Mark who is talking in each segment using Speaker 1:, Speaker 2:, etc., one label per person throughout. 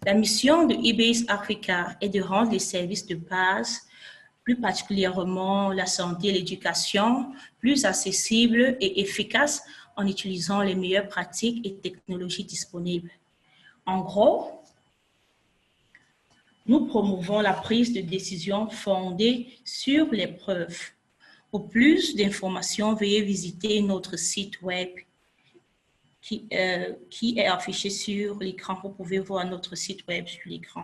Speaker 1: La mission de eBase Africa est de rendre les services de base, plus particulièrement la santé et l'éducation, plus accessibles et efficaces en utilisant les meilleures pratiques et technologies disponibles. En gros, nous promouvons la prise de décision fondée sur les preuves. Pour plus d'informations, veuillez visiter notre site web qui est affiché sur l'écran. Vous pouvez voir notre site web sur l'écran.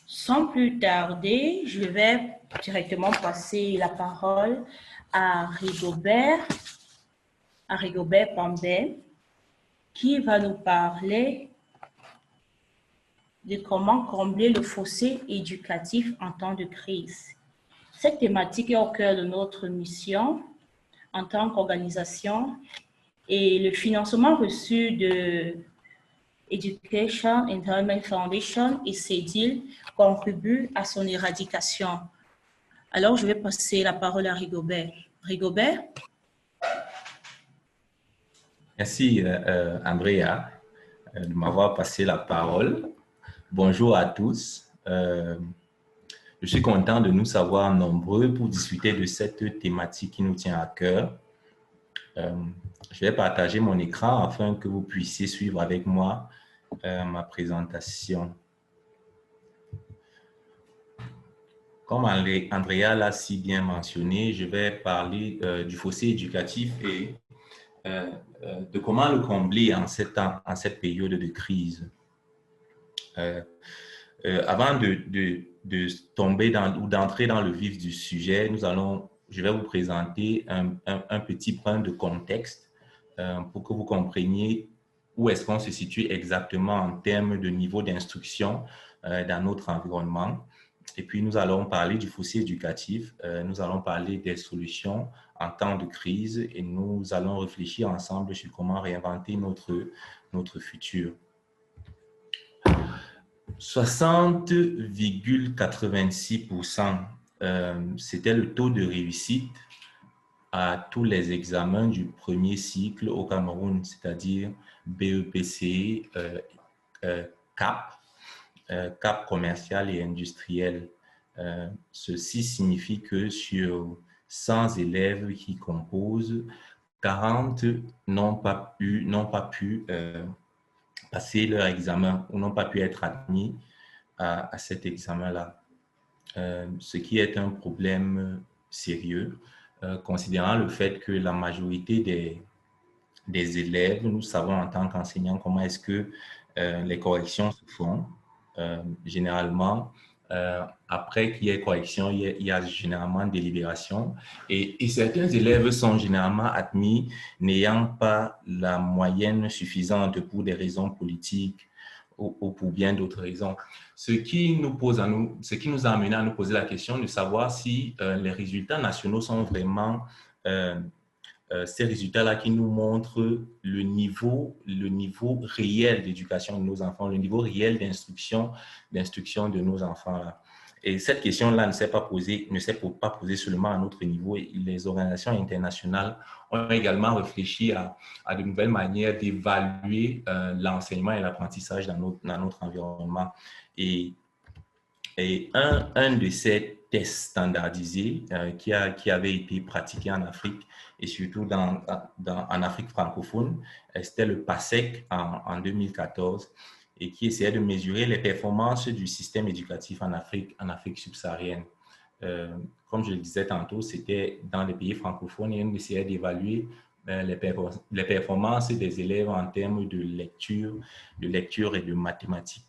Speaker 1: Sans plus tarder, je vais directement passer la parole à Rigobert Pambé, qui va nous parler de comment combler le fossé éducatif en temps de crise. Cette thématique est au cœur de notre mission en tant qu'organisation et le financement reçu de Education Endowment Foundation et CEDIL contribue à son éradication. Alors, je vais passer la parole à Rigobert. Rigobert?
Speaker 2: Merci, Andrea, de m'avoir passé la parole. Bonjour à tous. Je suis content de nous savoir nombreux pour discuter de cette thématique qui nous tient à cœur. Je vais partager mon écran afin que vous puissiez suivre avec moi ma présentation. Comme Andrea l'a si bien mentionné, je vais parler du fossé éducatif et de comment le combler en cette période de crise. Avant de tomber ou d'entrer dans le vif du sujet, je vais vous présenter un petit point de contexte pour que vous compreniez où est-ce qu'on se situe exactement en termes de niveau d'instruction dans notre environnement. Et puis, nous allons parler du fossé éducatif, nous allons parler des solutions en temps de crise et nous allons réfléchir ensemble sur comment réinventer notre futur. 60,86%, c'était le taux de réussite à tous les examens du premier cycle au Cameroun, c'est-à-dire BEPC, CAP, CAP commercial et industriel. Ceci signifie que sur 100 élèves qui composent, 40 n'ont pas pu passer leur examen ou n'ont pas pu être admis à cet examen-là. Ce qui est un problème sérieux, considérant le fait que la majorité des élèves, nous savons en tant qu'enseignants comment est-ce que les corrections se font. Généralement, après qu'il y ait correction, il y a généralement délibération et certains élèves sont généralement admis n'ayant pas la moyenne suffisante pour des raisons politiques ou pour bien d'autres raisons. Ce qui nous a amené à nous poser la question de savoir si les résultats nationaux sont vraiment ces résultats-là qui nous montrent le niveau réel d'éducation de nos enfants, le niveau réel d'instruction de nos enfants-là. Et cette question-là ne s'est pas posée seulement à notre niveau. Les organisations internationales ont également réfléchi à de nouvelles manières d'évaluer l'enseignement et l'apprentissage dans notre environnement. Et un de ces tests standardisés qui avait été pratiqué en Afrique et surtout en Afrique francophone, c'était le PASEC en 2014 et qui essayait de mesurer les performances du système éducatif en Afrique subsaharienne. Comme je le disais tantôt, c'était dans les pays francophones et on essayait d'évaluer les performances des élèves en termes de lecture et de mathématiques.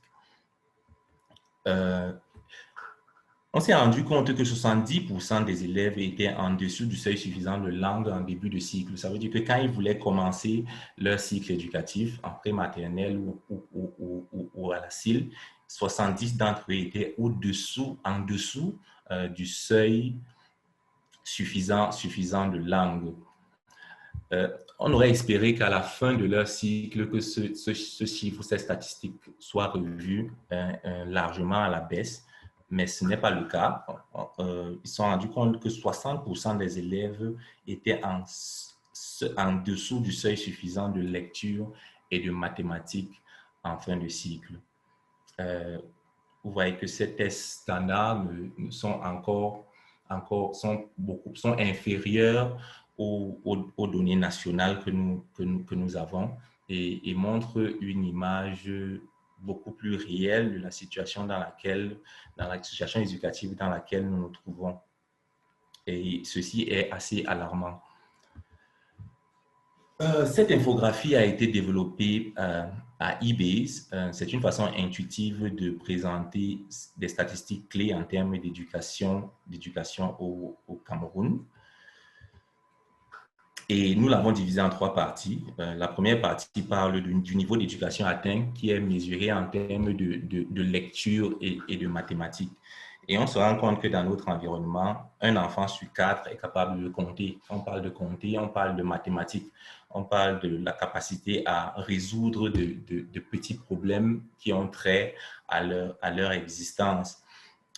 Speaker 2: On s'est rendu compte que 70% des élèves étaient en dessous du seuil suffisant de langue en début de cycle. Ça veut dire que quand ils voulaient commencer leur cycle éducatif en prématernelle ou à la CIL, 70 d'entre eux étaient en dessous du seuil suffisant de langue. On aurait espéré qu'à la fin de leur cycle, que ce chiffre, cette statistique soit revue largement à la baisse. Mais ce n'est pas le cas. Ils se sont rendus compte que 60% des élèves étaient en dessous du seuil suffisant de lecture et de mathématiques en fin de cycle. Vous voyez que ces tests standards sont sont inférieurs aux données nationales que nous avons et montrent une image beaucoup plus réelle de la situation la situation éducative dans laquelle nous nous trouvons. Et ceci est assez alarmant. Cette infographie a été développée à eBase. C'est une façon intuitive de présenter des statistiques clés en termes d'éducation au Cameroun. Et nous l'avons divisé en 3 parties. La première partie parle du niveau d'éducation atteint qui est mesuré en termes de lecture et de mathématiques. Et on se rend compte que dans notre environnement, un enfant sur 4 est capable de compter. On parle de compter, on parle de mathématiques, on parle de la capacité à résoudre de petits problèmes qui ont trait à leur existence.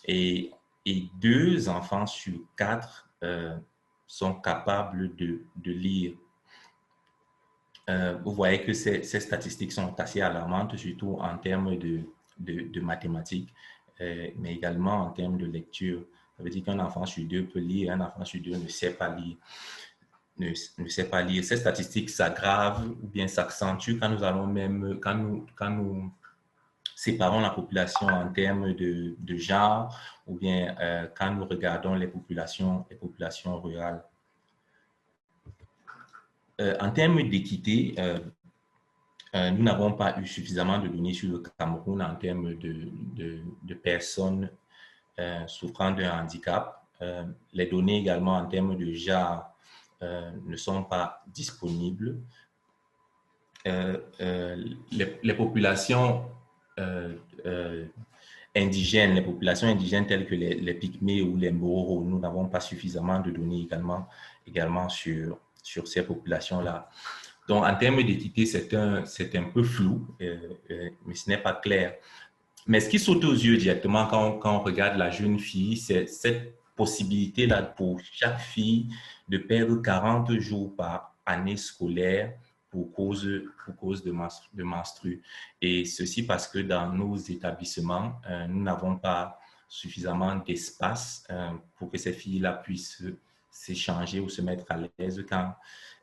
Speaker 2: Et 2 enfants sur 4 sont capables de lire. Vous voyez que ces statistiques sont assez alarmantes, surtout en termes de mathématiques, mais également en termes de lecture. Ça veut dire qu'un enfant sur 2 peut lire, un enfant sur 2 ne sait pas lire. Ne sait pas lire. Ces statistiques s'aggravent ou bien s'accentuent quand nous séparons la population en termes de genre ou bien quand nous regardons les populations rurales. En termes d'équité, nous n'avons pas eu suffisamment de données sur le Cameroun en termes de personnes souffrant d'un handicap. Les données également en termes de genre ne sont pas disponibles. Les populations indigènes, telles que les Pygmées ou les Mboro, nous n'avons pas suffisamment de données également sur ces populations-là. Donc, en termes d'équité, c'est un peu flou, mais ce n'est pas clair. Mais ce qui saute aux yeux directement quand on regarde la jeune fille, c'est cette possibilité-là pour chaque fille de perdre 40 jours par année scolaire pour cause de menstrues. Et ceci parce que dans nos établissements, nous n'avons pas suffisamment d'espace pour que ces filles-là puissent s'échanger ou se mettre à l'aise quand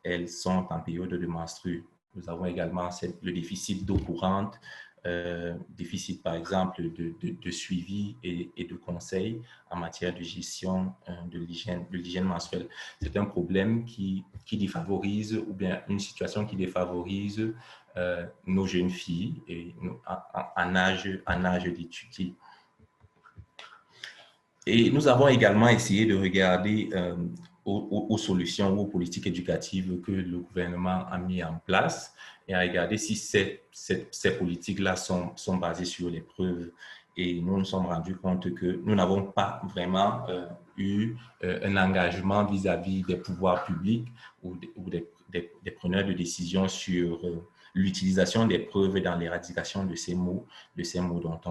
Speaker 2: elles sont en période de menstrues. Nous avons également le déficit d'eau courante, déficit par exemple de suivi et de conseils en matière de gestion de l'hygiène menstruelle. C'est un problème qui défavorise, ou bien une situation qui défavorise nos jeunes filles et en âge d'étudier. Et nous avons également essayé de regarder aux solutions ou aux politiques éducatives que le gouvernement a mis en place et à regarder si ces politiques-là sont basées sur les preuves. Et nous nous sommes rendus compte que nous n'avons pas vraiment eu un engagement vis-à-vis des pouvoirs publics ou des preneurs de décision sur l'utilisation des preuves dans l'éradication de ces maux dont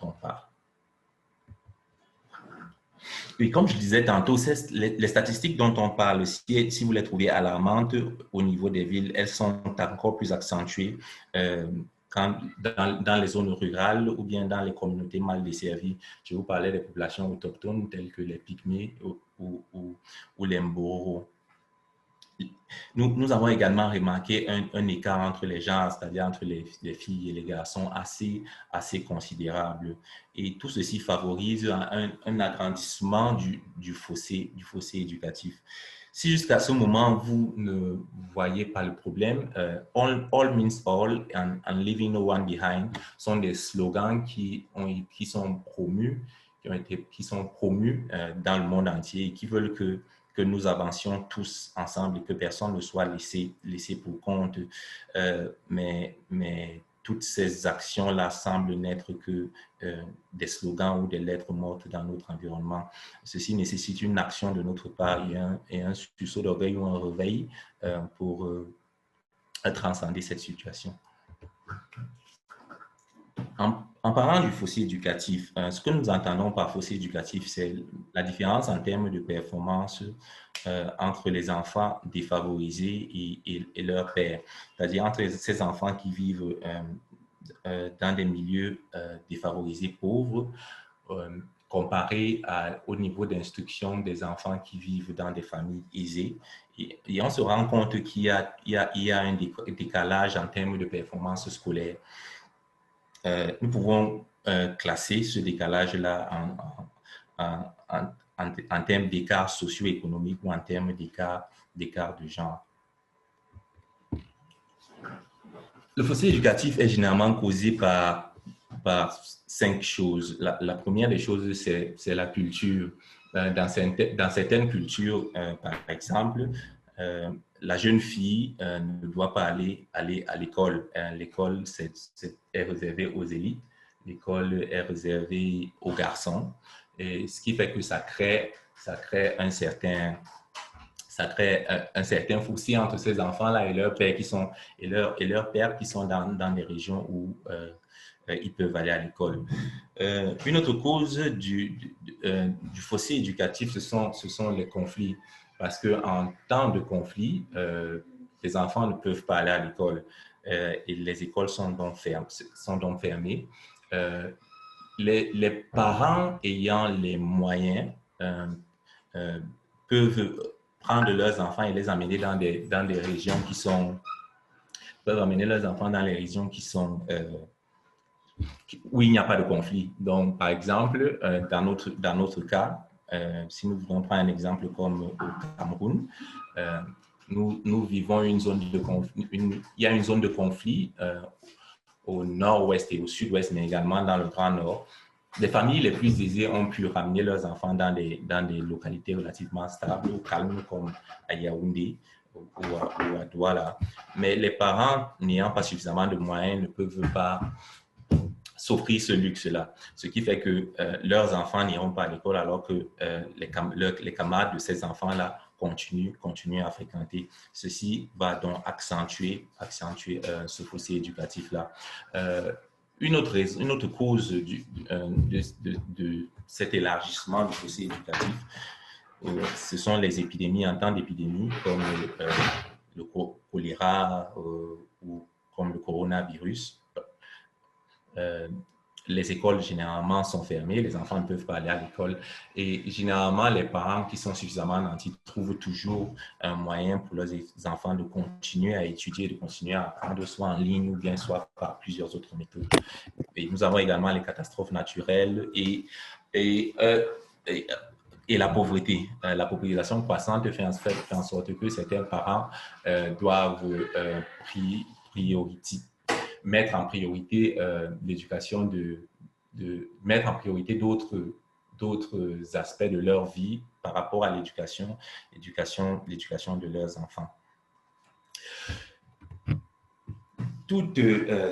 Speaker 2: on parle. Oui, comme je disais tantôt, les statistiques dont on parle, si vous les trouvez alarmantes au niveau des villes, elles sont encore plus accentuées dans les zones rurales ou bien dans les communautés mal desservies. Je vous parlais des populations autochtones telles que les Pygmées ou les Mboro. Nous avons également remarqué un écart entre les genres, c'est-à-dire entre les filles et les garçons, assez considérable. Et tout ceci favorise un agrandissement du fossé éducatif. Si jusqu'à ce moment, vous ne voyez pas le problème, all means all and leaving no one behind sont des slogans qui sont promus dans le monde entier et qui veulent que nous avancions tous ensemble et que personne ne soit laissé pour compte. Mais toutes ces actions-là semblent n'être que des slogans ou des lettres mortes dans notre environnement. Ceci nécessite une action de notre part et un sursaut d'orgueil ou un réveil pour transcender cette situation. En parlant du fossé éducatif, ce que nous entendons par fossé éducatif, c'est la différence en termes de performance entre les enfants défavorisés et leurs pères, c'est-à-dire entre ces enfants qui vivent dans des milieux défavorisés, pauvres, comparé au niveau d'instruction des enfants qui vivent dans des familles aisées. Et on se rend compte qu'il y a un décalage en termes de performance scolaire. Nous pouvons classer ce décalage-là en termes d'écart socio-économique ou en termes d'écart de genre. Le fossé éducatif est généralement causé par 5 choses. La première des choses, c'est la culture. Dans certaines cultures, par exemple, la jeune fille ne doit pas aller à l'école. L'école est réservée aux élites. L'école est réservée aux garçons. Et ce qui fait que ça crée un certain fossé entre ces enfants-là et leurs pères qui sont dans des régions où ils peuvent aller à l'école. Une autre cause du fossé éducatif, ce sont les conflits. Parce qu'en temps de conflit, les enfants ne peuvent pas aller à l'école et les écoles sont donc fermées. Les parents ayant les moyens peuvent prendre leurs enfants et les amener dans des régions qui sont où il n'y a pas de conflit. Donc, par exemple, dans notre cas, si nous voulons prendre un exemple comme au Cameroun, nous vivons une zone de conflit. Il y a une zone de conflit au nord-ouest et au sud-ouest, mais également dans le Grand Nord. Les familles les plus aisées ont pu ramener leurs enfants dans des localités relativement stables, ou calmes, comme à Yaoundé ou à Douala. Mais les parents n'ayant pas suffisamment de moyens ne peuvent pas s'offrir ce luxe-là. Ce qui fait que leurs enfants n'iront pas à l'école alors que les camarades de ces enfants-là continuent à fréquenter. Ceci va donc accentuer ce fossé éducatif-là. Une autre cause de cet élargissement du fossé éducatif, ce sont les épidémies en temps d'épidémie, comme le choléra ou comme le coronavirus. Les écoles généralement sont fermées, les enfants ne peuvent pas aller à l'école et généralement les parents qui sont suffisamment nantis trouvent toujours un moyen pour leurs enfants de continuer à étudier, de continuer à apprendre soit en ligne ou bien soit par plusieurs autres méthodes. Et nous avons également les catastrophes naturelles et la pauvreté. La population croissante fait en sorte que certains parents doivent mettre en priorité l'éducation mettre en priorité d'autres aspects de leur vie par rapport à l'éducation de leurs enfants. Toutes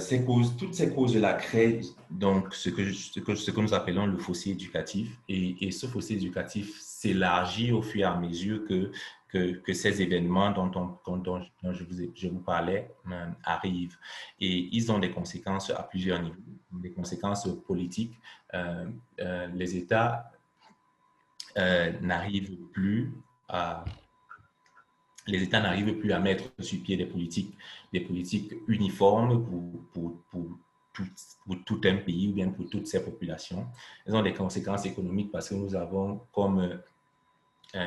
Speaker 2: ces causes-là créent donc ce que nous appelons le fossé éducatif. Et ce fossé éducatif s'élargit au fur et à mesure que ces événements dont je vous parlais arrivent. Et ils ont des conséquences à plusieurs niveaux, des conséquences politiques. Les États n'arrivent plus à mettre sur pied des politiques uniformes pour tout un pays ou bien pour toutes ces populations. Elles ont des conséquences économiques parce que nous avons comme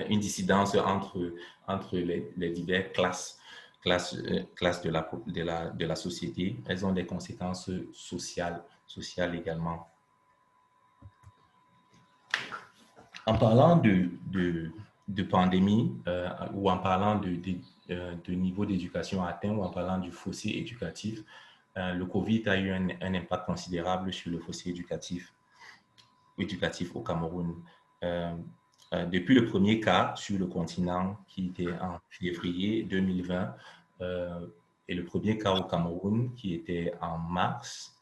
Speaker 2: une dissidence entre les diverses classes de la société. Elles ont des conséquences sociales également. En parlant de pandémie ou en parlant de niveau d'éducation atteint ou en parlant du fossé éducatif, le COVID a eu un impact considérable sur le fossé éducatif au Cameroun. Depuis le premier cas sur le continent qui était en février 2020 et le premier cas au Cameroun qui était en mars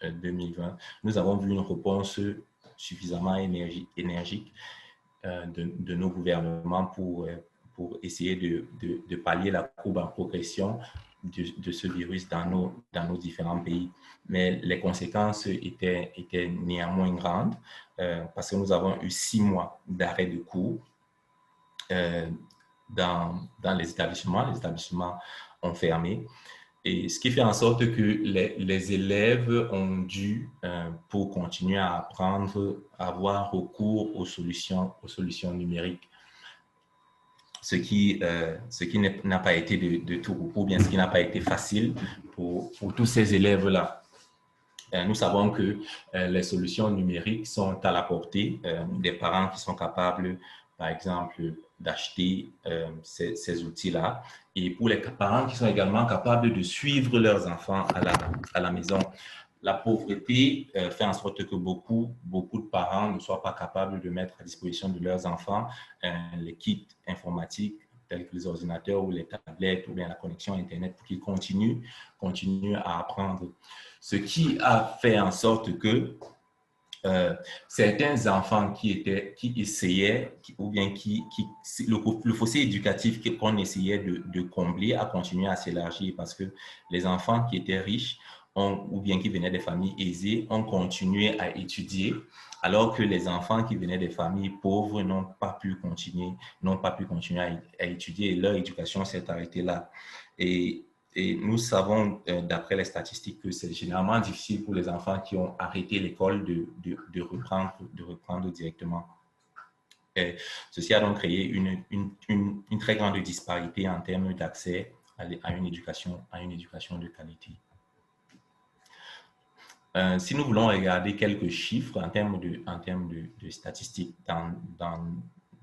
Speaker 2: 2020, nous avons vu une réponse suffisamment énergique de nos gouvernements pour essayer de pallier la courbe en progression de ce virus dans nos différents pays. Mais les conséquences étaient néanmoins grandes parce que nous avons eu 6 mois d'arrêt de cours dans les établissements ont fermé. Et ce qui fait en sorte que les élèves ont dû, pour continuer à apprendre, avoir recours aux solutions numériques. Ce qui n'a pas été de tout repos, ou bien ce qui n'a pas été facile pour tous ces élèves-là. Nous savons que les solutions numériques sont à la portée des parents qui sont capables, par exemple, d'acheter ces outils-là. Et pour les parents qui sont également capables de suivre leurs enfants à la maison. La pauvreté fait en sorte que beaucoup de parents ne soient pas capables de mettre à disposition de leurs enfants les kits informatiques tels que les ordinateurs ou les tablettes ou bien la connexion Internet pour qu'ils continuent à apprendre. Ce qui a fait en sorte que certains enfants qui essayaient, ou bien le fossé éducatif qu'on essayait de combler a continué à s'élargir parce que les enfants qui étaient riches ou bien qui venaient des familles aisées ont continué à étudier, alors que les enfants qui venaient des familles pauvres n'ont pas pu continuer à étudier et leur éducation s'est arrêtée là. Et nous savons, d'après les statistiques, que c'est généralement difficile pour les enfants qui ont arrêté l'école de reprendre directement. Et ceci a donc créé une très grande disparité en termes d'accès à une éducation de qualité. Si nous voulons regarder quelques chiffres en termes de statistiques dans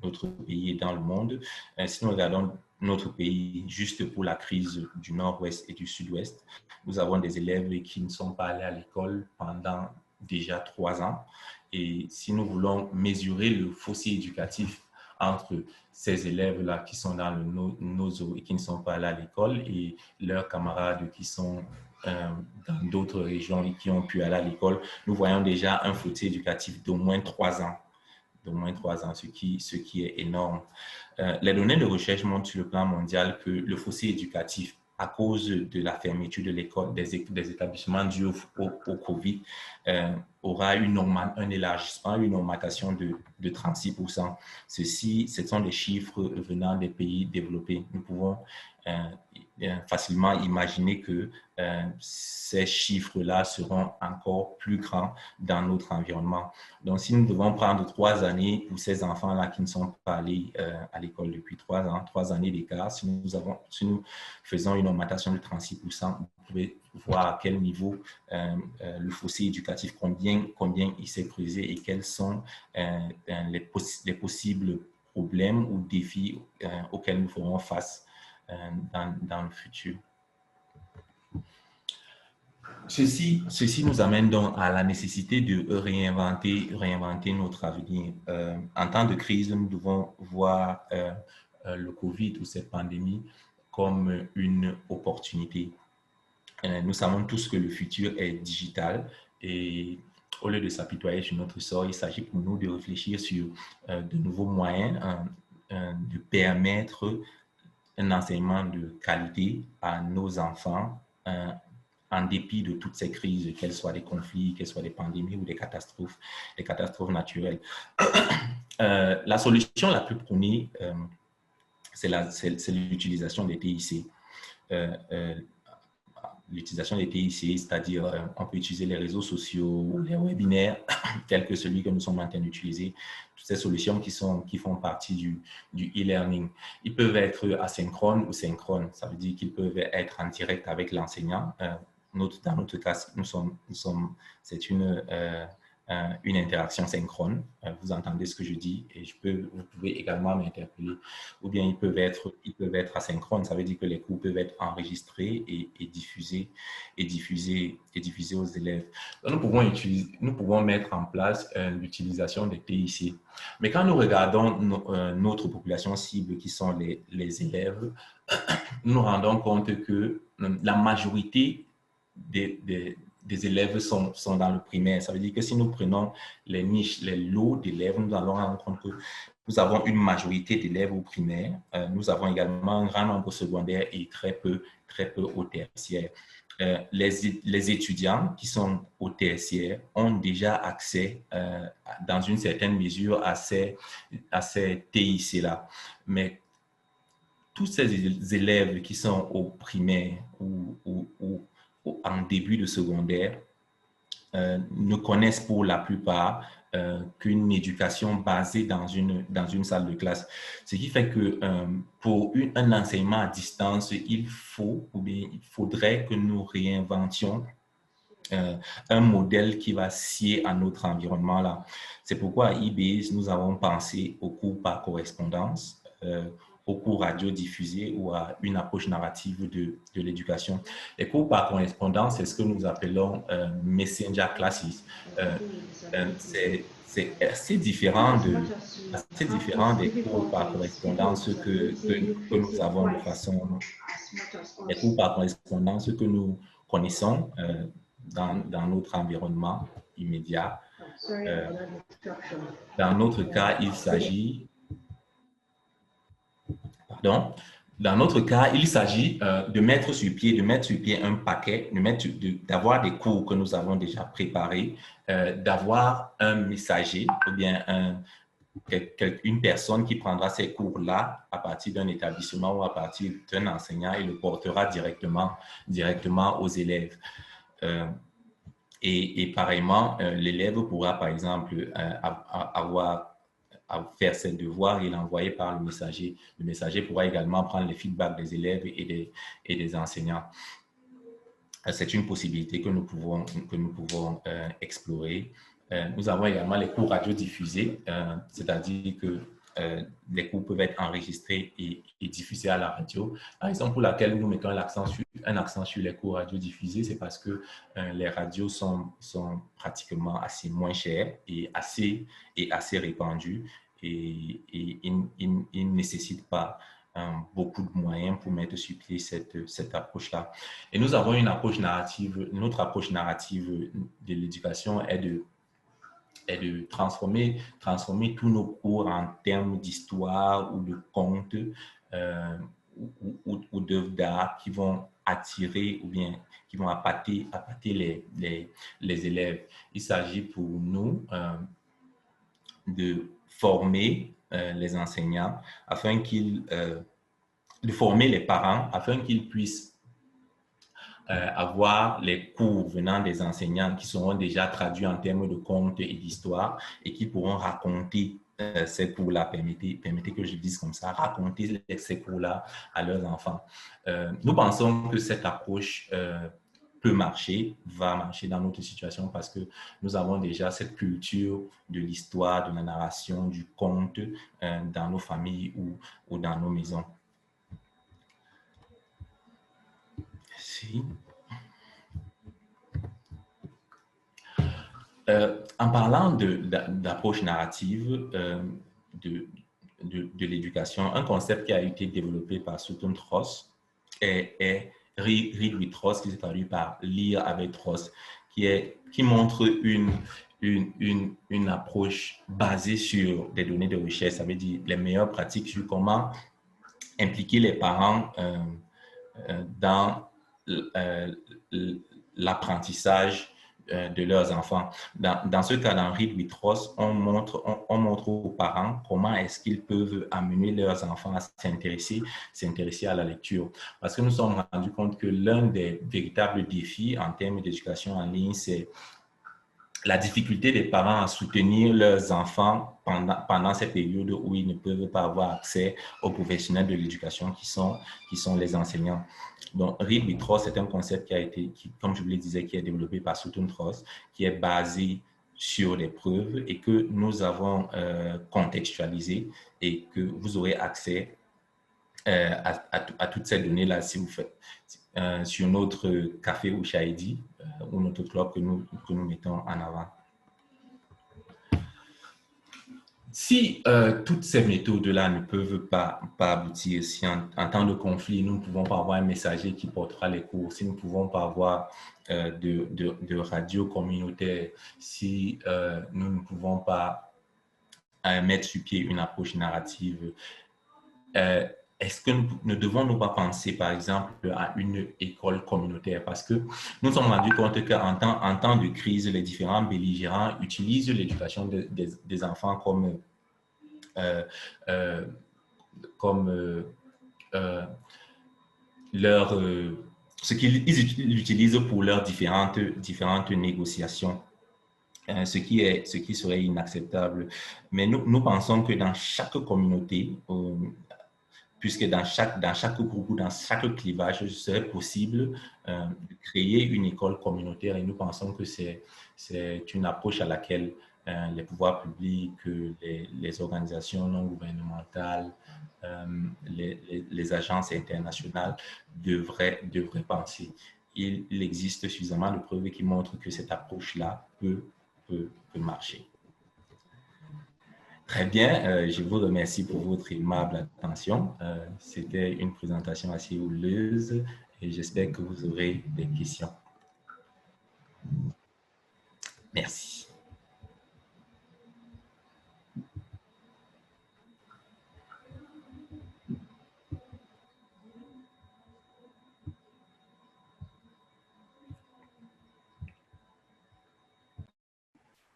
Speaker 2: notre pays et dans le monde, si nous regardons notre pays juste pour la crise du nord-ouest et du sud-ouest, nous avons des élèves qui ne sont pas allés à l'école pendant déjà 3 ans. Et si nous voulons mesurer le fossé éducatif entre ces élèves-là qui sont dans le NOZO et qui ne sont pas allés à l'école et leurs camarades qui sont dans d'autres régions et qui ont pu aller à l'école, nous voyons déjà un fossé éducatif d'au moins 3 ans. Ce qui est énorme. Les données de recherche montrent sur le plan mondial que le fossé éducatif, à cause de la fermeture de l'école, des établissements dus au Covid, aura un élargissement, une augmentation de 36%. Ce sont des chiffres venant des pays développés. Nous pouvons facilement imaginer que ces chiffres-là seront encore plus grands dans notre environnement. Donc, si nous devons prendre 3 années pour ces enfants-là qui ne sont pas allés à l'école depuis 3 ans, 3 années d'écart, si nous faisons une augmentation de 36%, vous pouvez voir à quel niveau le fossé éducatif, combien il s'est creusé et quels sont les possibles problèmes ou défis auxquels nous ferons face dans le futur. Ceci nous amène donc à la nécessité de réinventer notre avenir. En temps de crise, nous devons voir le Covid ou cette pandémie comme une opportunité. Nous savons tous que le futur est digital et au lieu de s'apitoyer sur notre sort, il s'agit pour nous de réfléchir sur de nouveaux moyens de permettre un enseignement de qualité à nos enfants en dépit de toutes ces crises, qu'elles soient des conflits, qu'elles soient des pandémies ou des catastrophes naturelles. La solution la plus prônée, c'est l'utilisation des TIC. L'utilisation des TIC, c'est-à-dire on peut utiliser les réseaux sociaux, les webinaires, tels que celui que nous sommes en train d'utiliser, toutes ces solutions qui font partie du e-learning. Ils peuvent être asynchrones ou synchrones, ça veut dire qu'ils peuvent être en direct avec l'enseignant. Dans notre cas, c'est une interaction synchrone. Vous entendez ce que je dis et vous pouvez également m'interpeller. Ou bien ils peuvent être asynchrones. Ça veut dire que les cours peuvent être enregistrés et diffusés aux élèves. Donc, nous pouvons mettre en place l'utilisation des TIC. Mais quand nous regardons notre population cible, qui sont les élèves, nous nous rendons compte que la majorité des élèves sont dans le primaire. Ça veut dire que si nous prenons les niches, les lots d'élèves, nous allons rendre compte que nous avons une majorité d'élèves au primaire. Nous avons également un grand nombre au secondaire et très peu au tertiaire. Les étudiants qui sont au tertiaire ont déjà accès, dans une certaine mesure, à ces TIC-là. Mais tous ces élèves qui sont au primaire ou en début de secondaire ne connaissent pour la plupart qu'une éducation basée dans une salle de classe. Ce qui fait que pour un enseignement à distance, il faudrait que nous réinventions un modèle qui va scier à notre environnement là. C'est pourquoi à IBS, nous avons pensé au cours par correspondance, au cours radiodiffusé ou à une approche narrative de l'éducation. Les cours par correspondance, c'est ce que nous appelons messenger classes. C'est assez différent des cours par correspondance que nous avons de façon... Les cours par correspondance que nous connaissons dans notre environnement immédiat. Dans notre cas, il s'agit... Pardon. Dans notre cas, il s'agit de mettre sur pied un paquet, d'avoir des cours que nous avons déjà préparés, d'avoir un messager ou bien une personne qui prendra ces cours-là à partir d'un établissement ou à partir d'un enseignant et le portera directement aux élèves. Et pareillement, l'élève pourra, par exemple, faire ses devoirs et l'envoyer par le messager. Le messager pourra également prendre les feedbacks des élèves et des enseignants. C'est une possibilité que nous pouvons explorer. Nous avons également les cours radiodiffusés, c'est-à-dire que les cours peuvent être enregistrés et diffusés à la radio. La raison pour laquelle nous mettons un accent sur les cours radiodiffusés, c'est parce que les radios sont pratiquement assez moins chères et assez répandues et ils ne nécessitent pas beaucoup de moyens pour mettre sur pied cette approche-là. Et nous avons une approche narrative. Notre approche narrative de l'éducation est de transformer tous nos cours en termes d'histoire ou de contes ou d'œuvres d'art qui vont attirer ou bien qui vont appâter les élèves. Il s'agit pour nous de former les enseignants de former les parents afin qu'ils puissent avoir les cours venant des enseignants qui seront déjà traduits en termes de contes et d'histoire et qui pourront raconter ces cours-là, permettez que je le dise comme ça, raconter ces cours-là à leurs enfants. Nous pensons que cette approche va marcher dans notre situation parce que nous avons déjà cette culture de l'histoire, de la narration, du conte dans nos familles ou dans nos maisons. Merci. En parlant d'approche narrative de l'éducation, un concept qui a été développé par Sutton Tross est Read with Tross, qui s'est traduit par lire avec Tross, qui montre une approche basée sur des données de recherche, ça veut dire les meilleures pratiques sur comment impliquer les parents dans l'apprentissage de leurs enfants. Dans ce cas, dans Read with Tross, on montre aux parents comment est-ce qu'ils peuvent amener leurs enfants à s'intéresser à la lecture. Parce que nous nous sommes rendus compte que l'un des véritables défis en termes d'éducation en ligne, c'est la difficulté des parents à soutenir leurs enfants pendant ces périodes où ils ne peuvent pas avoir accès aux professionnels de l'éducation qui sont les enseignants. Donc, Read with Tross, c'est un concept comme je vous le disais, qui est développé par Sutton Tross, qui est basé sur des preuves et que nous avons contextualisé et que vous aurez accès à toutes ces données-là si vous faites sur notre café ou Shahidi ou notre club que nous mettons en avant. Si toutes ces méthodes-là ne peuvent pas aboutir, si en temps de conflit, nous ne pouvons pas avoir un messager qui portera les cours, si nous ne pouvons pas avoir de radio communautaire, si nous ne pouvons pas mettre sur pied une approche narrative, est-ce que nous ne devons pas penser, par exemple, à une école communautaire? Parce que nous nous sommes rendus compte qu'en temps de crise, les différents belligérants utilisent l'éducation des enfants comme ce qu'ils utilisent pour leurs différentes négociations, ce qui serait inacceptable. Mais nous pensons que dans chaque communauté, puisque dans chaque groupe ou dans chaque clivage, ce serait possible de créer une école communautaire, et nous pensons que c'est une approche à laquelle les pouvoirs publics, les organisations non gouvernementales, les agences internationales devraient penser. Il existe suffisamment de preuves qui montrent que cette approche-là peut marcher. Très bien, je vous remercie pour votre aimable attention. C'était une présentation assez houleuse et j'espère que vous aurez des questions. Merci.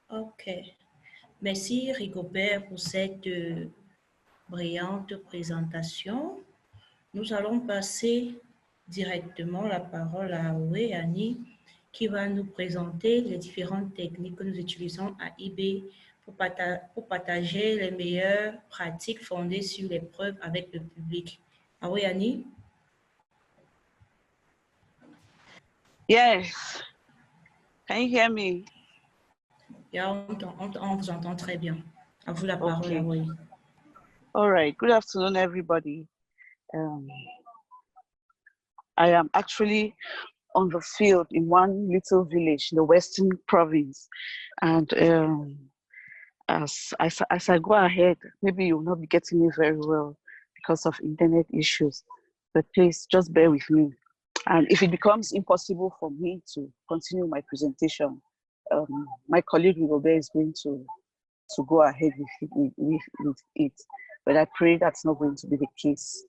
Speaker 1: OK. Merci Rigobert pour cette brillante présentation. Nous allons passer directement la parole à Ouéani qui va nous présenter les différentes techniques que nous utilisons à IB pour partager les meilleures pratiques fondées sur les preuves avec le public. Ouéani?
Speaker 3: Yes. Can you hear me?
Speaker 1: Yeah, on vous entend très bien. À vous la parole,
Speaker 3: Okay.
Speaker 1: oui.
Speaker 3: All right. Good afternoon, everybody. I am actually on the field in one little village in the Western Province. And as I go ahead, maybe you'll not be getting me very well because of internet issues, but please just bear with me. And if it becomes impossible for me to continue my presentation, my colleague Rigobert is going to go ahead with it. But I pray that's not going to be the case.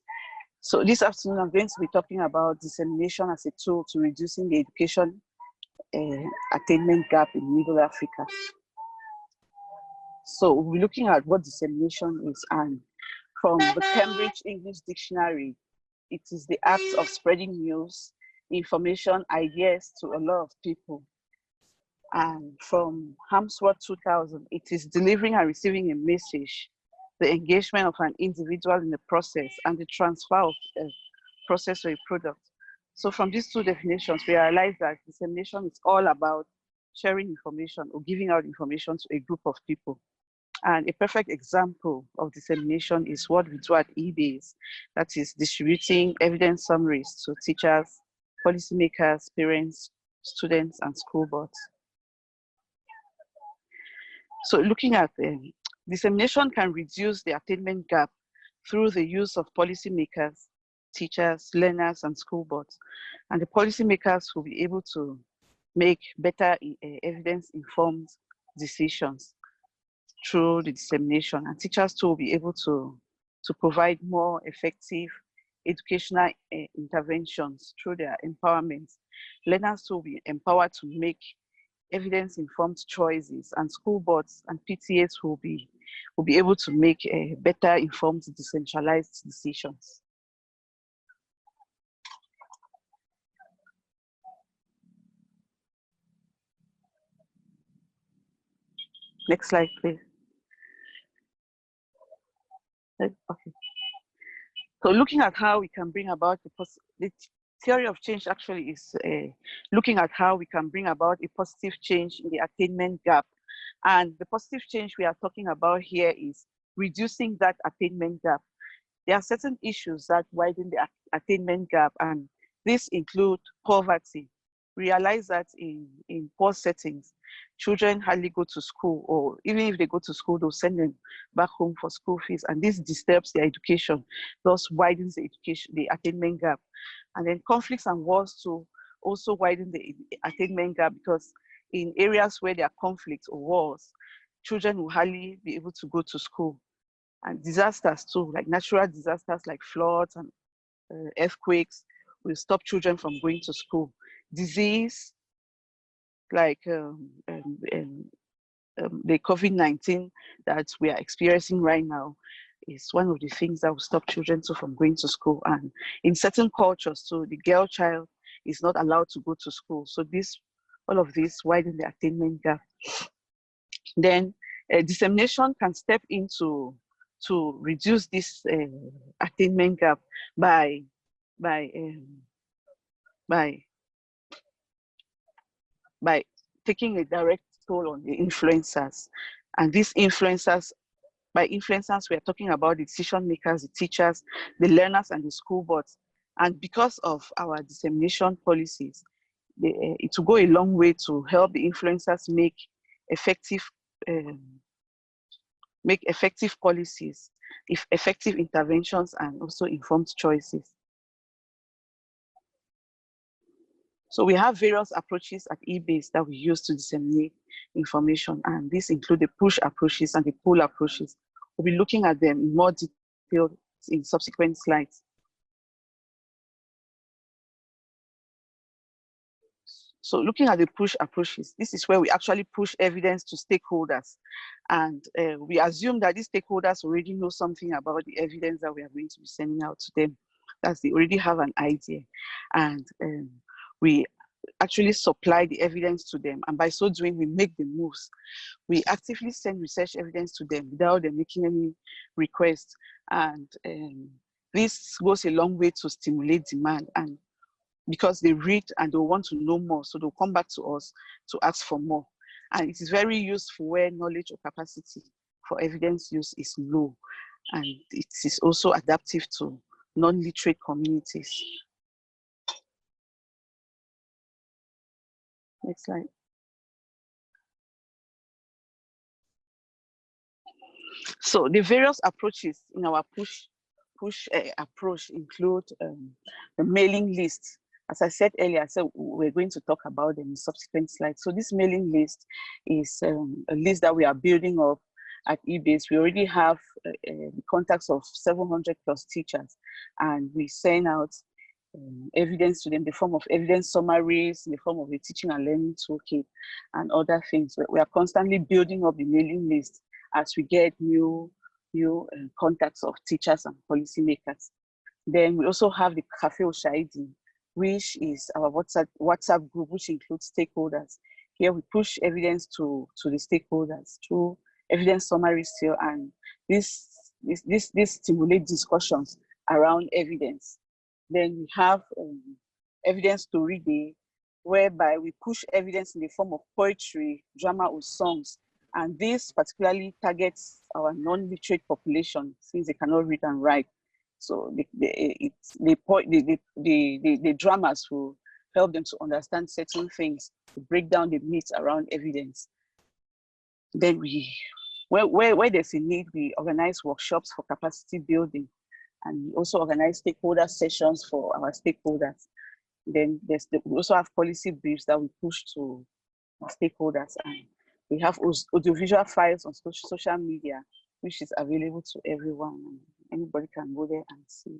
Speaker 3: So this afternoon, I'm going to be talking about dissemination as a tool to reducing the education attainment gap in Middle Africa. So we'll be looking at what dissemination is, and from the Cambridge English Dictionary, it is the act of spreading news, information, ideas to a lot of people. And from Harmsworth 2000, it is delivering and receiving a message, the engagement of an individual in the process, and the transfer of a process or a product. So from these two definitions, we realize that dissemination is all about sharing information or giving out information to a group of people. And a perfect example of dissemination is what we do at eBase, that is distributing evidence summaries to teachers, policymakers, parents, students, and school boards. So looking at dissemination can reduce the attainment gap through the use of policymakers, teachers, learners, and school boards. And the policymakers will be able to make better evidence-informed decisions through the dissemination. And teachers too will be able to provide more effective educational interventions through their empowerment. Learners too will be empowered to make evidence-informed choices, and school boards and PTAs will be able to make better informed decentralized decisions. Next slide, please. Okay. So looking at how we can bring about the theory of change actually is looking at how we can bring about a positive change in the attainment gap. And the positive change we are talking about here is reducing that attainment gap. There are certain issues that widen the attainment gap, and these include poverty. Realize that in poor settings, children hardly go to school, or even if they go to school, they'll send them back home for school fees, and this disturbs their education, thus widens the attainment gap. And then conflicts and wars to also widen the attainment gap, because in areas where there are conflicts or wars, children will hardly be able to go to school. And disasters too, like natural disasters like floods and earthquakes, will stop children from going to school. Disease like the COVID-19 that we are experiencing right now, is one of the things that will stop children from going to school. And in certain cultures, so the girl child is not allowed to go to school. So all of this widen the attainment gap. Then dissemination can step in to reduce this attainment gap by taking a direct toll on the influencers. And these influencers, by influencers, we are talking about the decision makers, the teachers, the learners, and the school boards. And because of our dissemination policies, it will go a long way to help the influencers make effective policies, effective interventions, and also informed choices. So we have various approaches at eBase that we use to disseminate information, and these include the push approaches and the pull approaches. We'll be looking at them in more detail in subsequent slides. So looking at the push approaches, this is where we actually push evidence to stakeholders. And we assume that these stakeholders already know something about the evidence that we are going to be sending out to them. That's they already have an idea. And we actually supply the evidence to them. And by so doing, we make the moves. We actively send research evidence to them without them making any requests. And this goes a long way to stimulate demand, and because they read and they want to know more, so they'll come back to us to ask for more. And it is very useful where knowledge or capacity for evidence use is low, and it is also adaptive to non-literate communities. Next slide. So the various approaches in our push approach include the mailing list. As I said earlier, so we're going to talk about them in subsequent slides. So this mailing list is a list that we are building up at eBase. We already have the contacts of 700 plus teachers, and we send out evidence to them in the form of evidence summaries, in the form of a teaching and learning toolkit, and other things. We are constantly building up the mailing list as we get new contacts of teachers and policymakers. Then we also have the Cafe Ushahidi, which is our WhatsApp group, which includes stakeholders. Here we push evidence to the stakeholders through evidence summaries still, and this stimulates discussions around evidence. Then we have evidence story day, whereby we push evidence in the form of poetry, drama, or songs. And this particularly targets our non-literate population, since they cannot read and write. So the dramas will help them to understand certain things, to break down the myths around evidence. Then where there's a need, we organize workshops for capacity building, and we also organize stakeholder sessions for our stakeholders. Then we also have policy briefs that we push to our stakeholders, and we have audiovisual files on social media, which is available to everyone. Anybody can go there and see.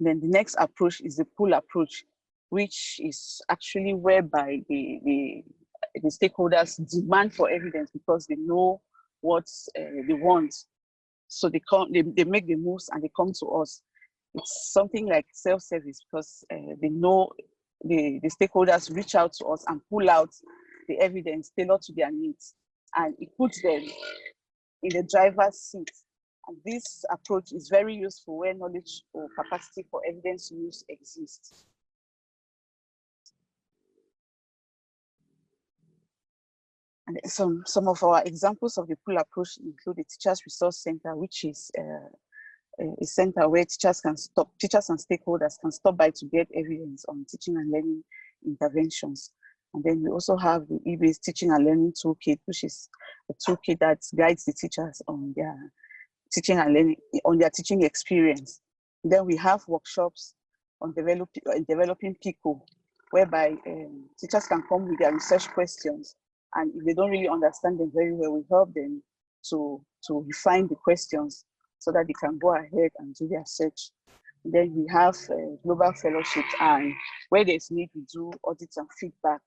Speaker 3: Then the next approach is the pull approach, which is actually whereby the stakeholders demand for evidence because they know what they want. So they make the moves and they come to us. It's something like self-service, because they know the stakeholders reach out to us and pull out the evidence tailored to their needs, and it puts them in the driver's seat. And this approach is very useful where knowledge or capacity for evidence use exists. And some of our examples of the pull approach include the Teachers Resource Center, which is a center where teachers and stakeholders can stop by to get evidence on teaching and learning interventions. And then we also have the eBase Teaching and Learning Toolkit, which is a toolkit that guides the teachers on their teaching and learning, on their teaching experience. And then we have workshops on developing PICO, whereby teachers can come with their research questions, and if they don't really understand them very well, we help them to refine the questions so that they can go ahead and do their search. And then we have global fellowships, and where there's need, we do audits and feedback.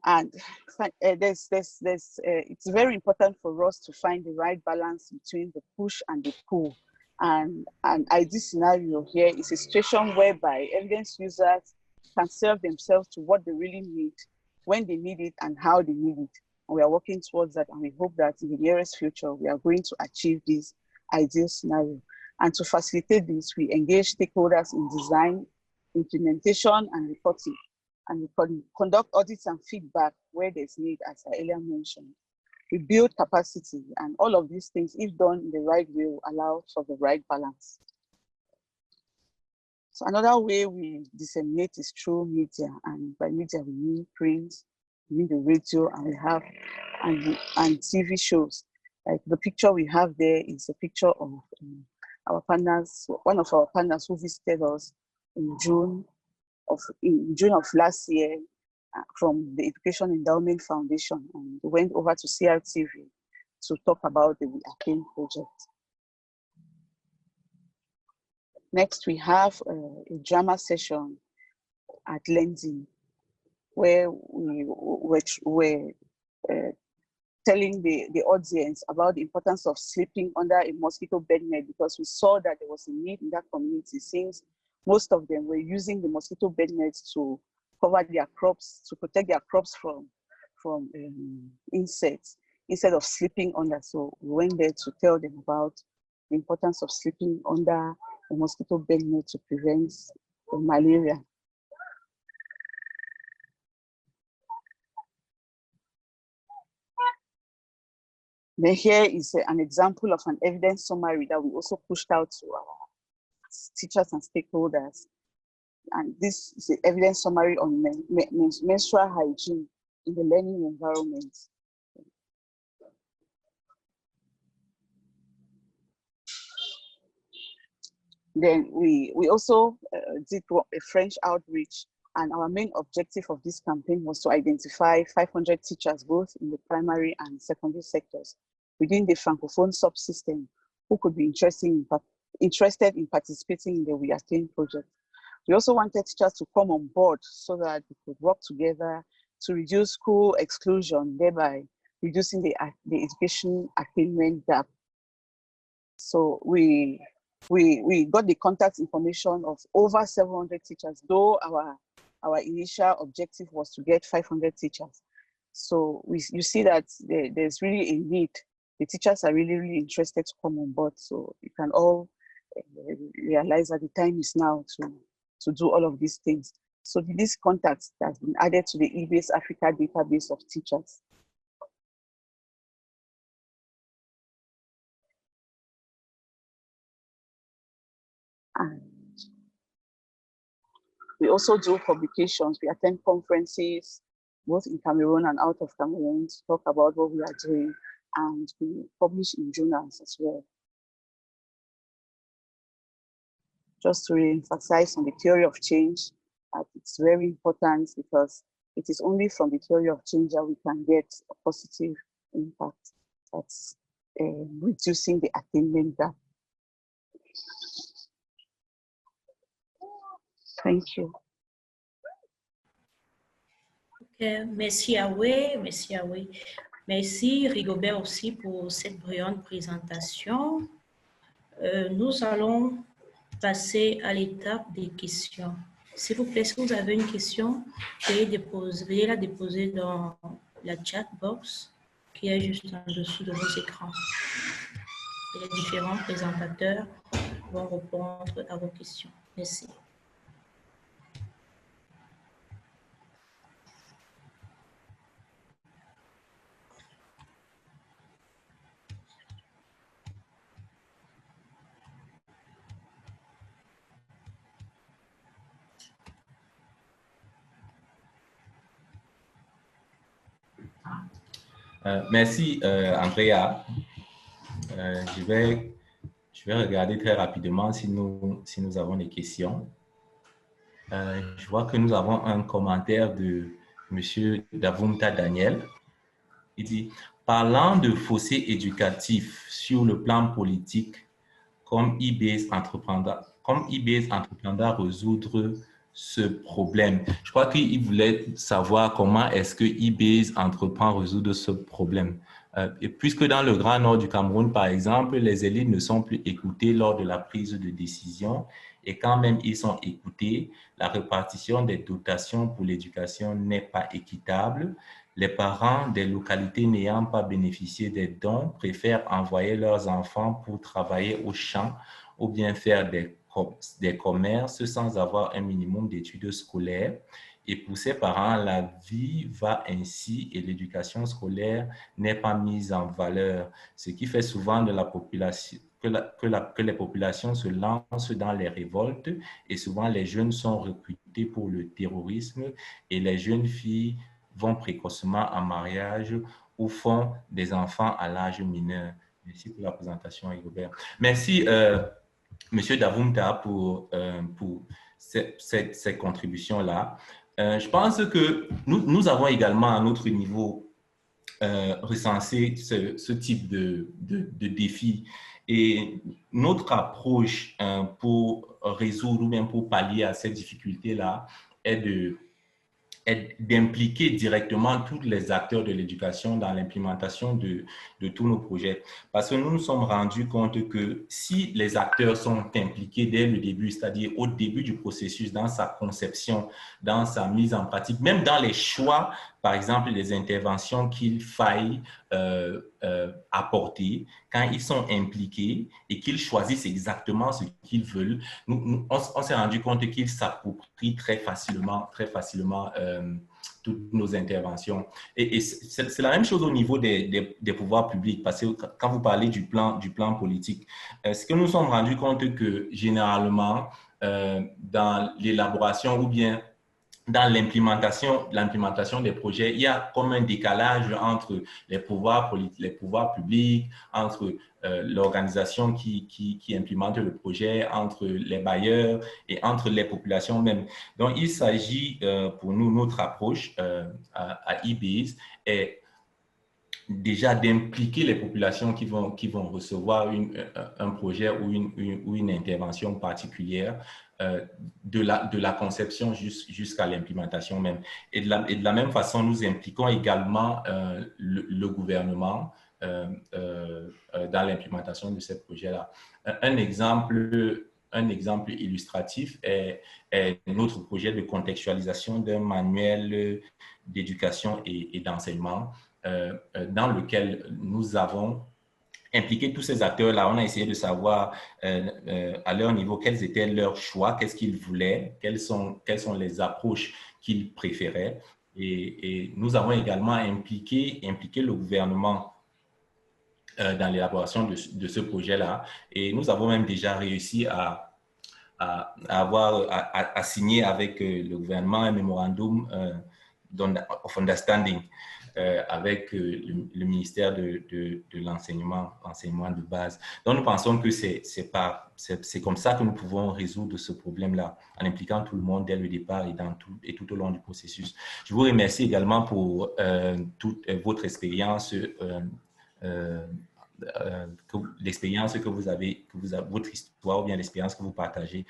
Speaker 3: And it's very important for us to find the right balance between the push and the pull. And an ideal scenario here is a situation whereby evidence users can serve themselves to what they really need, when they need it, and how they need it. And we are working towards that, and we hope that in the nearest future, we are going to achieve this ideal scenario. And to facilitate this, we engage stakeholders in design, implementation, and reporting. And we conduct audits and feedback where there's need, as I earlier mentioned. We build capacity, and all of these things, if done in the right way, will allow for the right balance. So another way we disseminate is through media, and by media we mean print, we mean the radio, and we have and TV shows. Like the picture we have there is a picture of our partners, one of our partners who visited us in June of last year from the Education Endowment Foundation, and we went over to CRTV to talk about the We Attain project. Next, we have a drama session at Lending, where we were telling the audience about the importance of sleeping under a mosquito bed net, because we saw that there was a need in that community, since most of them were using the mosquito bed nets to cover their crops, to protect their crops from insects, instead of sleeping under. So we went there to tell them about the importance of sleeping under a mosquito bed net to prevent malaria. Then here is an example of an evidence summary that we also pushed out to our teachers and stakeholders. And this is the evidence summary on menstrual hygiene in the learning environment. Then we also did a French outreach, and our main objective of this campaign was to identify 500 teachers, both in the primary and secondary sectors, within the Francophone subsystem, who could be interested in participating in the We Attain project. We also wanted teachers to come on board so that we could work together to reduce school exclusion, thereby reducing the education attainment gap. So we got the contact information of over 700 teachers, though our initial objective was to get 500 teachers. So you see that there's really a need. The teachers are really interested to come on board. So you can all realize that the time is now to do all of these things. So this contact has been added to the EBS Africa database of teachers. And we also do publications. We attend conferences, both in Cameroon and out of Cameroon, to talk about what we are doing, and we publish in journals as well. Just to re-emphasize on the theory of change, it's very important, because it is only from the theory of change that we can get a positive impact. That's reducing the attainment gap. Thank you.
Speaker 1: Okay, merci Awe, merci Awe. Merci Rigobert aussi pour cette brillante présentation. Nous allons passer à l'étape des questions. S'il vous plaît, si vous avez une question, veuillez la déposer dans la chat box qui est juste en dessous de vos écrans. Et les différents présentateurs vont répondre à vos questions. Merci.
Speaker 2: Merci, Andrea. Je vais regarder très rapidement si nous avons des questions. Je vois que nous avons un commentaire de M. Davumta Daniel. Il dit, parlant de fossé éducatif sur le plan politique, comme IBS Entreprendre résoudre ce problème. Je crois qu'il voulait savoir comment est-ce que eBase entreprend à résoudre ce problème. Et puisque dans le Grand Nord du Cameroun, par exemple, les élites ne sont plus écoutées lors de la prise de décision et quand même ils sont écoutés, la répartition des dotations pour l'éducation n'est pas équitable. Les parents des localités n'ayant pas bénéficié des dons préfèrent envoyer leurs enfants pour travailler au champ ou bien faire des commerces sans avoir un minimum d'études scolaires. Et pour ces parents, la vie va ainsi et l'éducation scolaire n'est pas mise en valeur, ce qui fait souvent de la population, que les populations se lancent dans les révoltes et souvent les jeunes sont recrutés pour le terrorisme et les jeunes filles vont précocement en mariage ou font des enfants à l'âge mineur. Merci pour la présentation, Rigobert. Merci, Monsieur Davumta, pour ces contributions-là. Je pense que nous avons également à notre niveau recensé ce type de défi. Et notre approche pour résoudre ou bien pour pallier à cette difficulté-là est d'impliquer directement tous les acteurs de l'éducation dans l'implémentation de tous nos projets. Parce que nous nous sommes rendus compte que si les acteurs sont impliqués dès le début, c'est-à-dire au début du processus, dans sa conception, dans sa mise en pratique, même dans les choix, par exemple, les interventions qu'il faille apporter, quand ils sont impliqués et qu'ils choisissent exactement ce qu'ils veulent, on s'est rendu compte qu'ils s'approprient très facilement toutes nos interventions. Et c'est la même chose au niveau des pouvoirs publics, parce que quand vous parlez du plan politique, ce que nous nous sommes rendus compte que généralement, dans l'élaboration ou bien dans l'implémentation des projets, il y a comme un décalage entre les pouvoirs publics, entre l'organisation qui implémente le projet, entre les bailleurs et entre les populations même. Donc, il s'agit pour nous, notre approche à eBase est déjà d'impliquer les populations qui vont recevoir un projet ou une intervention particulière, de la conception jusqu'à l'implémentation même. Et de la même façon, nous impliquons également le gouvernement dans l'implémentation de ces projets-là. Un exemple illustratif est notre projet de contextualisation d'un manuel d'éducation et d'enseignement dans lequel nous avons impliqué tous ces acteurs-là. On a essayé de savoir à leur niveau quels étaient leurs choix, qu'est-ce qu'ils voulaient, quelles sont les approches qu'ils préféraient. Et nous avons également impliqué le gouvernement dans l'élaboration de ce projet-là. Et nous avons même déjà réussi à signer avec le gouvernement un mémorandum of understanding avec le ministère de l'enseignement de base. Donc, nous pensons que c'est comme ça que nous pouvons résoudre ce problème-là, en impliquant tout le monde dès le départ et tout au long du processus. Je vous remercie également pour toute votre expérience, l'expérience que vous avez, votre histoire ou bien l'expérience que vous partagez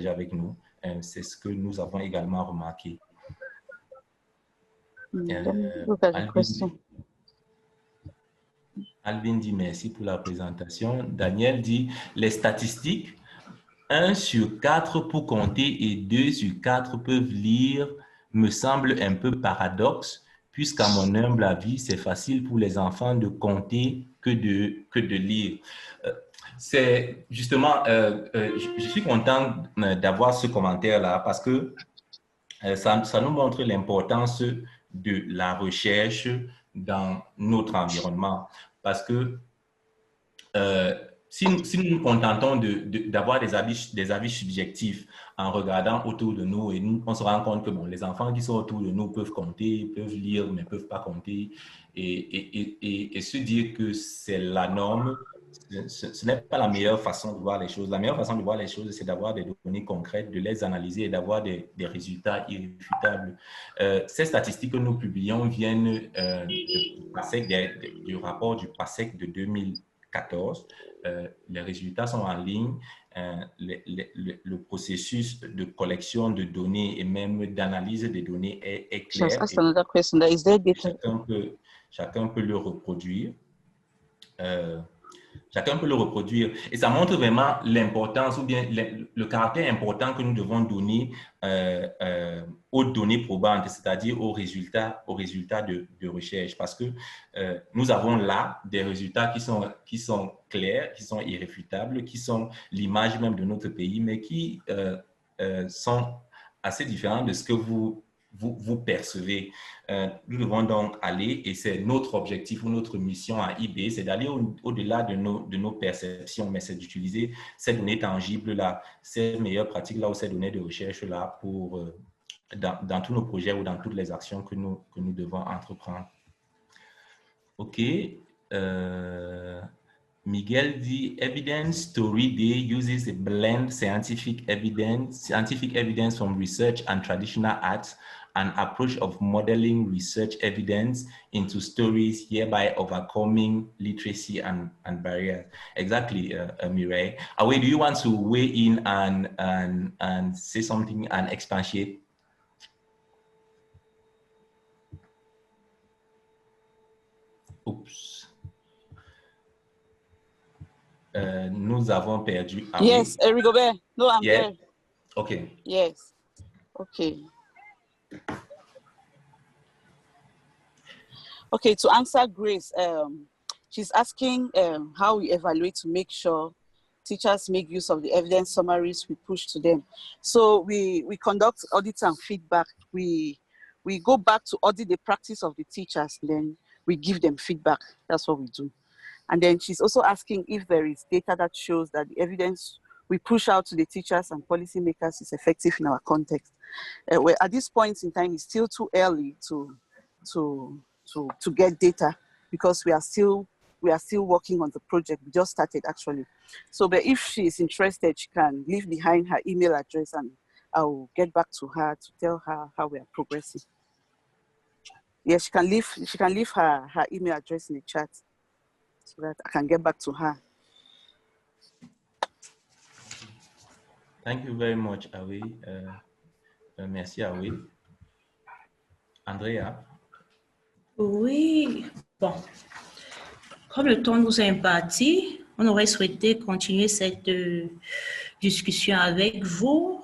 Speaker 2: avec nous. C'est ce que nous avons également remarqué. Alvin dit merci pour la présentation. Daniel dit les statistiques, 1 sur 4 pour compter et 2 sur 4 peuvent lire, me semble un peu paradoxe, puisqu'à mon humble avis, c'est facile pour les enfants de compter que de lire. C'est justement, je suis content d'avoir ce commentaire-là parce que ça nous montre l'importance de la recherche dans notre environnement. Parce que si nous nous contentons d'avoir des avis subjectifs en regardant autour de nous, et on se rend compte que bon, les enfants qui sont autour de nous peuvent compter, peuvent lire, mais ne peuvent pas compter, et se dire que c'est la norme, ce n'est pas la meilleure façon de voir les choses. La meilleure façon de voir les choses, c'est d'avoir des données concrètes, de les analyser et d'avoir des résultats irréfutables. Ces statistiques que nous publions viennent du rapport du PASEC de 2015. 14. Les résultats sont en ligne. Le processus de collection de données et même d'analyse des données est clair.
Speaker 3: Just ask another question. Is there data?
Speaker 2: Chacun peut le reproduire. Chacun peut le reproduire. Et ça montre vraiment l'importance ou bien le caractère important que nous devons donner aux données probantes, c'est-à-dire aux résultats de recherche. Parce que nous avons là des résultats qui sont clairs, qui sont irréfutables, qui sont l'image même de notre pays, mais qui sont assez différents de ce que vous percevez. Nous devons donc aller, et c'est notre objectif ou notre mission à IB, c'est d'aller au-delà de nos perceptions, mais c'est d'utiliser ces données tangibles-là, ces meilleures pratiques-là ou ces données de recherche-là pour dans tous nos projets ou dans toutes les actions que nous devons entreprendre. OK. Miguel dit, Evidence Story Day uses a blend scientific evidence from research and traditional arts, an approach of modeling research evidence into stories, hereby overcoming literacy and barriers. Exactly, Mireille. Awe, do you want to weigh in and say something and expatiate? Oops. Nous avons perdu.
Speaker 3: Yes, Rigobert. No, I'm there.
Speaker 2: Okay.
Speaker 3: Yes. Okay. Okay, to answer Grace, she's asking how we evaluate to make sure teachers make use of the evidence summaries we push to them. So we conduct audits and feedback. We go back to audit the practice of the teachers, then we give them feedback. That's what we do. And then she's also asking if there is data that shows that the evidence we push out to the teachers and policymakers is effective in our context. Well, at this point in time, it's still too early to get data because we are still working on the project. We just started actually. So, but if she is interested, she can leave behind her email address and I'll get back to her to tell her how we are progressing. Yes, she can leave her email address in the chat so that I can get back to her.
Speaker 2: Thank you very much, Awe. Merci, Awe. Andrea?
Speaker 1: Oui, bon. Comme le temps nous est imparti, on aurait souhaité continuer cette discussion avec vous,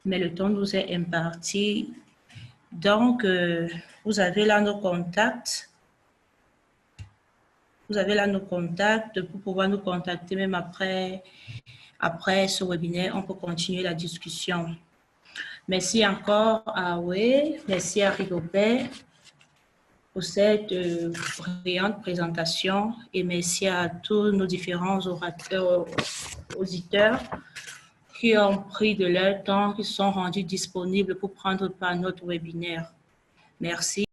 Speaker 1: mais le temps nous est imparti. Donc, vous avez là nos contacts. Vous avez là nos contacts pour pouvoir nous contacter même après ce webinaire. On peut continuer la discussion. Merci encore à Awe, merci à Rigobert pour cette brillante présentation et merci à tous nos différents auditeurs qui ont pris de leur temps, qui sont rendus disponibles pour prendre part à notre webinaire. Merci.